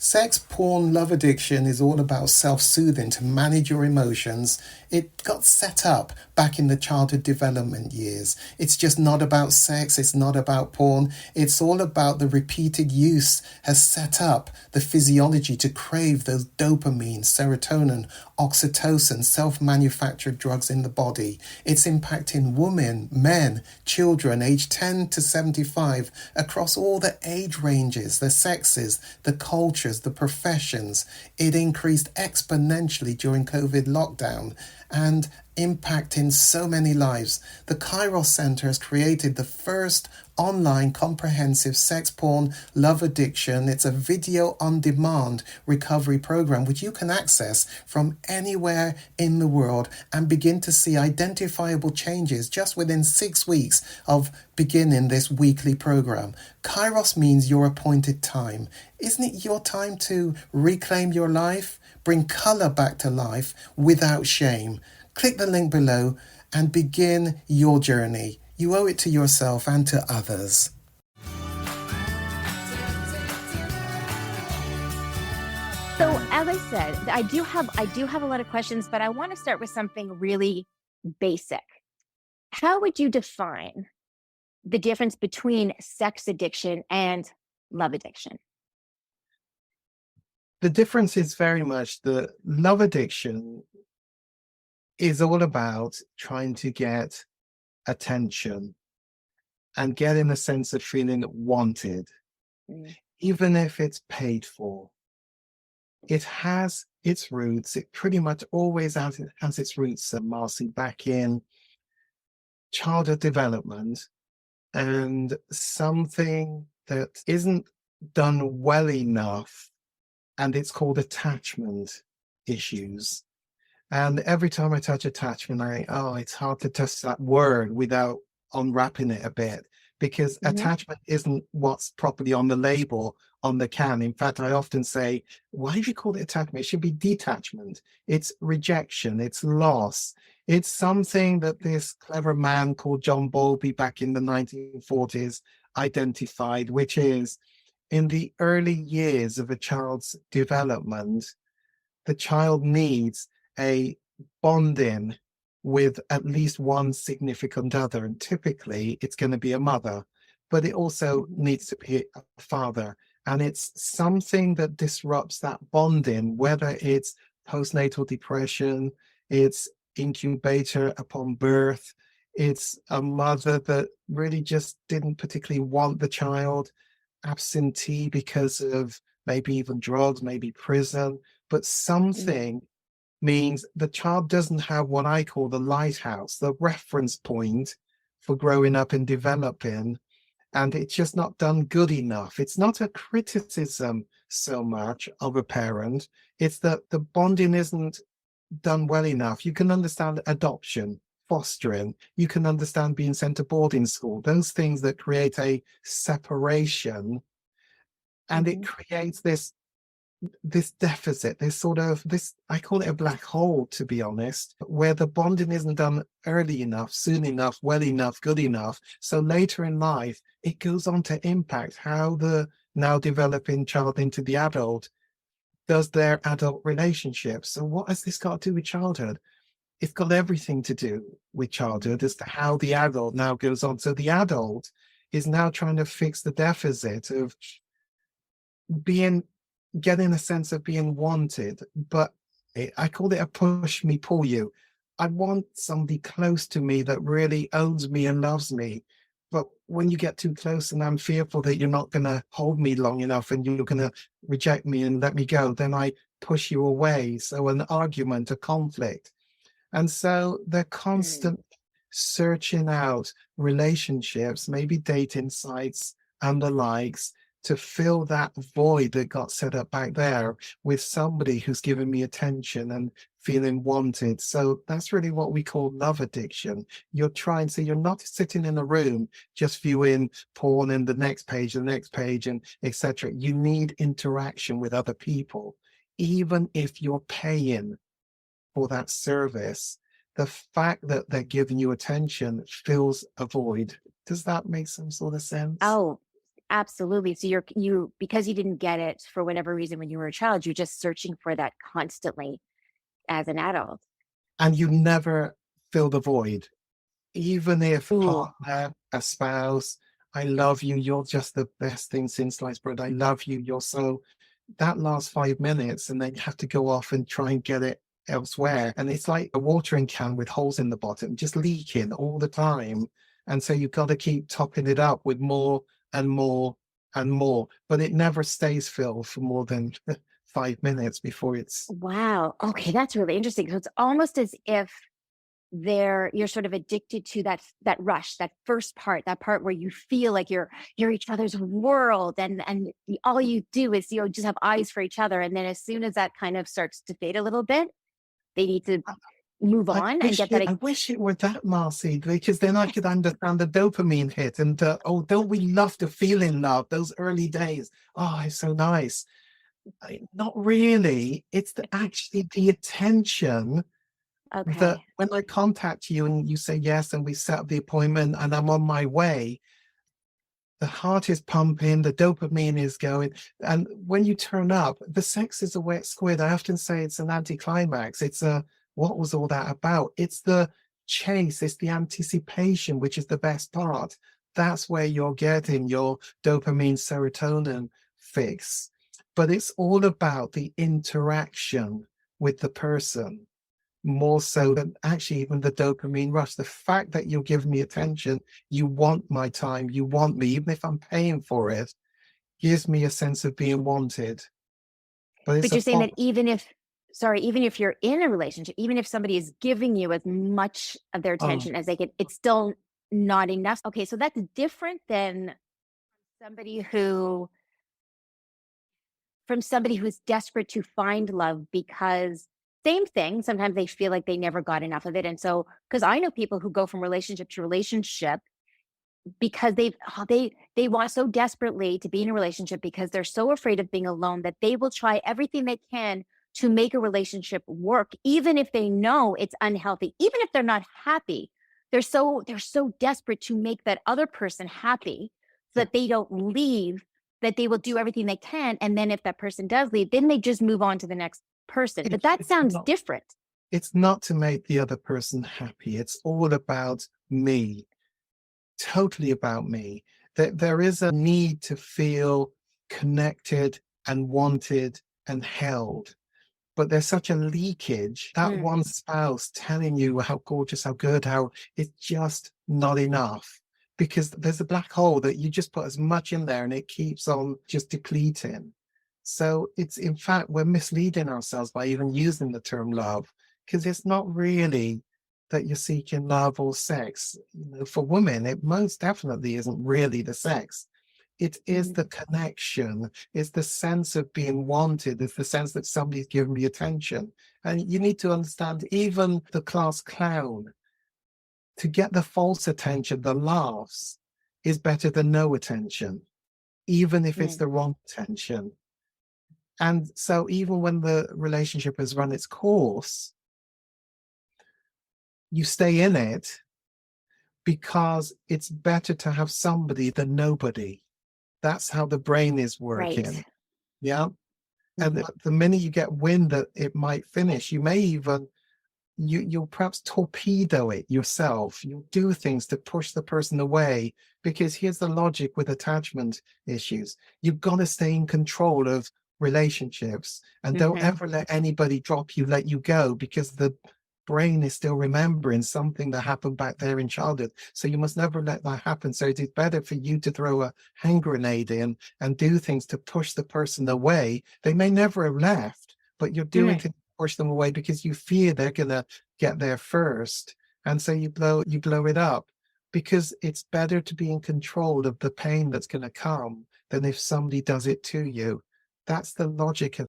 Sex, porn, love addiction is all about self soothing to manage your emotions. It got set up back in the childhood development years. It's just not about sex, it's not about porn. It's all about the repeated use has set up the physiology to crave those dopamine, serotonin, oxytocin, self manufactured drugs in the body. It's impacting women, men, children aged 10 to 75 across all the age ranges, the sexes, the cultures, the professions. It increased exponentially during COVID lockdown and impacting so many lives. The Kairos Center has created the first online comprehensive sex porn love addiction. It's a video on demand recovery program which you can access from anywhere in the world and begin to see identifiable changes just within 6 weeks of beginning this weekly program. Kairos means your appointed time. Isn't it your time to reclaim your life? Bring color back to life without shame. Click the link below and begin your journey. You owe it to yourself and to others. So as I said, I do have a lot of questions, but I want to start with something really basic. How would you define the difference between sex addiction and love addiction? The difference is very much the love addiction is all about trying to get attention and getting a sense of feeling wanted, even if it's paid for. It has its roots, it pretty much always has its roots, Marci, back in childhood development and something that isn't done well enough, and it's called attachment issues. And every time I touch attachment, it's hard to touch that word without unwrapping it a bit, because attachment isn't what's properly on the label on the can. In fact, I often say, why do you call it attachment? It should be detachment. It's rejection. It's loss. It's something that this clever man called John Bowlby back in the 1940s identified, which is in the early years of a child's development, the child needs a bonding with at least one significant other, and typically it's going to be a mother, but it also needs to be a father. And it's something that disrupts that bonding, whether it's postnatal depression, it's incubator upon birth, it's a mother that really just didn't particularly want the child, absentee because of maybe even drugs, maybe prison, but something means the child doesn't have what I call the lighthouse, the reference point for growing up and developing, and it's just not done good enough. It's not a criticism so much of a parent, it's that the bonding isn't done well enough. You can understand adoption, fostering, you can understand being sent to boarding school, those things that create a separation, and it creates this deficit, this I call it a black hole, to be honest, where the bonding isn't done early enough, soon enough, well enough, good enough. So later in life, it goes on to impact how the now developing child into the adult does their adult relationships. So what has this got to do with childhood? It's got everything to do with childhood as to how the adult now goes on. So the adult is now trying to fix the deficit of getting a sense of being wanted, but I call it a push me, pull you. I want somebody close to me that really owns me and loves me. But when you get too close and I'm fearful that you're not going to hold me long enough and you're going to reject me and let me go, then I push you away. So an argument, a conflict. And so they're constant searching out relationships, maybe dating sites and the likes, to fill that void that got set up back there with somebody who's giving me attention and feeling wanted. So that's really what we call love addiction. You're not sitting in a room just viewing porn and the next page, and etc. You need interaction with other people. Even if you're paying for that service, the fact that they're giving you attention fills a void. Does that make some sort of sense? Oh, Absolutely. So because you didn't get it for whatever reason when you were a child, you're just searching for that constantly as an adult. And you never fill the void. Even if Ooh, partner, a spouse, I love you, you're just the best thing since sliced bread. I love you, you're so, that lasts 5 minutes and then you have to go off and try and get it elsewhere. And it's like a watering can with holes in the bottom, just leaking all the time. And so you've got to keep topping it up with more and more and more, but it never stays filled for more than 5 minutes before it's, wow. Okay, that's really interesting. So it's almost as if you're sort of addicted to that rush, that first part, that part where you feel like you're each other's world, and all you do is just have eyes for each other. And then as soon as that kind of starts to fade a little bit, they need to move on and get that. I wish it were that, Marcy, because then I could understand the dopamine hit and oh, don't we love to feel in love? Those early days, oh, it's so nice. Not really. It's actually the attention that Okay. when I contact you and you say yes, and we set up the appointment and I'm on my way, the heart is pumping, the dopamine is going. And when you turn up, the sex is a wet squid. I often say it's an anticlimax. It's what was all that about? It's the chase, it's the anticipation, which is the best part. That's where you're getting your dopamine serotonin fix. But it's all about the interaction with the person, more so than actually even the dopamine rush. The fact that you give me attention, you want my time, you want me, even if I'm paying for it, gives me a sense of being wanted. But it's But a you're saying that false. even if you're in a relationship, even if somebody is giving you as much of their Oh, attention as they get, it's still not enough. Okay, so that's different than somebody who from somebody who's desperate to find love, because same thing, sometimes they feel like they never got enough of it. And so, because I know people who go from relationship to relationship because they want so desperately to be in a relationship because they're so afraid of being alone that they will try everything they can to make a relationship work, even if they know it's unhealthy, even if they're not happy. They're so desperate to make that other person happy so yeah. that they don't leave, that they will do everything they can. And then if that person does leave, then they just move on to the next person. But that It's sounds not. different. It's not to make the other person happy. It's all about me. Totally about me. That there is a need to feel connected and wanted and held. But there's such a leakage. That Mm, one spouse telling you how gorgeous, how good, how it's just not enough, because there's a black hole that you just put as much in there and it keeps on just depleting. So it's, in fact, we're misleading ourselves by even using the term love, because it's not really that you're seeking love or sex. For women, it most definitely isn't really the sex. It is mm, the connection, it's the sense of being wanted, it's the sense that somebody's giving me attention. And you need to understand, even the class clown, to get the false attention, the laughs, is better than no attention, even if it's mm. the wrong attention. And so, even when the relationship has run its course, you stay in it because it's better to have somebody than nobody. That's how the brain is Right. working. Yeah. And Mhm. the minute you get wind that it might finish, you may even you'll perhaps torpedo it yourself. You'll do things to push the person away, because here's the logic with attachment issues. You've got to stay in control of relationships, and don't Mhm. ever let anybody drop you, let you go, because the brain is still remembering something that happened back there in childhood. So you must never let that happen. So it is better for you to throw a hand grenade in and do things to push the person away. They may never have left, but you're doing Mm. things to push them away because you fear they're gonna get there first. And so you blow it up, because it's better to be in control of the pain that's going to come than if somebody does it to you. That's the logic of